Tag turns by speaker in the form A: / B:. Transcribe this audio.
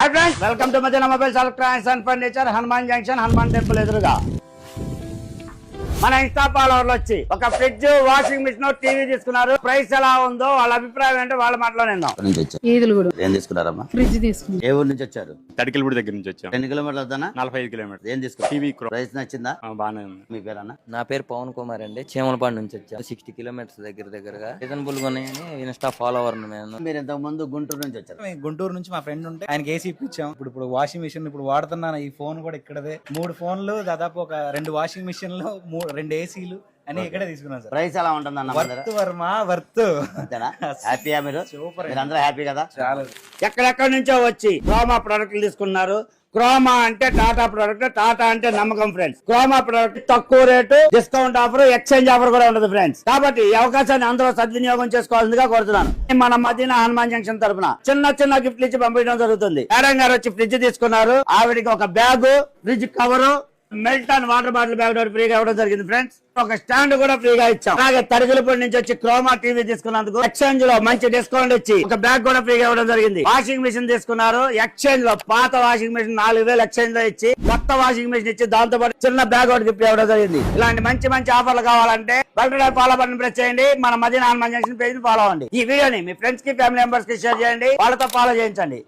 A: Hi friends, welcome to Madina Mobiles Electronics and Furniture, Hanuman Junction, Hanuman Temple ఎదురుగా మన Insta ఫాలోవర్లు వచ్చి ఒక fridge, washing machine, TV తీసుకున్నారు. Price ఎలా ఉందో వాళ్ళ అభిప్రాయం ఏంటో వాళ్ళ మాటలోనే
B: ఏం తీసుకున్నారమ్మా?
C: ఫ్రిడ్జ్ తీసుకున్నాం.
B: ఏ ఊరు నుంచి వచ్చారు?
D: తడికిలపూడి దగ్గర నుంచి వచ్చాం.
B: 10 కిలోమీటర్లు వద్దానా?
D: 45 కిలోమీటర్.
B: ఏం తీసుకున్నారు?
D: టీవీ
B: ప్రైస్ నచ్చిందా?
D: బాగానే ఉంది.
B: మీ పేరన్నా?
E: నా పేరు పవన్ కుమార్ అండి. చీమలపాడు నుంచి వచ్చా. 60 కిలోమీటర్స్ దగ్గరగా రీజనబుల్ గా ఉన్నాయని ఇన్స్టా ఫాలోవర్ నేను.
B: మీరు ఇంతకు ముందు గుంటూరు నుంచి వచ్చారు?
F: గుంటూరు నుంచి మా ఫ్రెండ్ ఉంటే ఆయనకి ఏసీ ఇప్పించాం. ఇప్పుడు వాషింగ్ మిషన్ ఇప్పుడు వాడుతున్నాను. ఈ ఫోన్ కూడా ఇక్కడదే. 3 ఫోన్లు, దాదాపు ఒక 2 వాషింగ్ మిషన్లు, 2 ఏసీలు అని ఇక్కడే తీసుకున్నాం సార్.
B: ప్రైస్ ఎలా ఉంటుంది?
F: Worth Varma worth.
B: హ్యాపీయా మీరు?
F: సూపర్.
B: మీరు అందరూ హ్యాపీ కదా?
F: చాలా.
A: ఎక్కడెక్కడి నుంచో వచ్చి క్రోమా ప్రొడక్ట్లు తీసుకున్నారు. క్రోమా అంటే టాటా ప్రొడక్ట్, టాటా అంటే నమ్మకం ఫ్రెండ్స్. క్రోమా ప్రొడక్ట్ తక్కువ rate, discount offer, exchange offer కూడా ఉండదు ఫ్రెండ్స్. కాబట్టి ఈ అవకాశాన్ని అందరూ సద్వినియోగం చేసుకోవాల్సిందిగా కోరుతున్నాను. మన మదీనా హనుమాన్ జంక్షన్ తరపున చిన్న గిఫ్ట్లు ఇచ్చి పంపించడం జరుగుతుంది. మేడం గారు వచ్చి ఫ్రిడ్జ్ తీసుకున్నారు. ఆవిడికి ఒక bag, fridge cover, Melton water bottle bag ఫ్రీగా ఇవ్వడం జరిగింది ఫ్రెండ్స్. ఒక స్టాండ్ కూడా ఫ్రీగా ఇచ్చాం. అలాగే తడిగిలపూడి నుంచి వచ్చి క్రోమా టీవీ తీసుకున్నందుకు ఎక్స్చేంజ్ లో మంచి డిస్కౌంట్ ఇచ్చి ఒక బ్యాగ్ కూడా ఫ్రీగా ఇవ్వడం జరిగింది. వాషింగ్ మిషన్ తీసుకున్నారు. ఎక్స్చేంజ్ లో పాత వాషింగ్ మిషన్ 4000 ఎక్స్చేంజ్ లో ఇచ్చి కొత్త వాషింగ్ మిషన్ ఇచ్చి దాంతో పాటు చిన్న బ్యాగ్ ఒకటి గిఫ్ట్ ఇవ్వడం జరిగింది. ఇలాంటి మంచి ఆఫర్లు కావాలంటే ఫాలో బటన్ ప్రెస్ చేయండి. మన మదీనా హనుమాన్ జంక్షన్ పేజ్ ని ఫాలో అవ్వండి. ఈ వీడియోని మీ ఫ్రెండ్స్ కి, ఫ్యామిలీ మెంబర్స్ కి షేర్ చేయండి. వాళ్ళతో ఫాలో చేయించండి.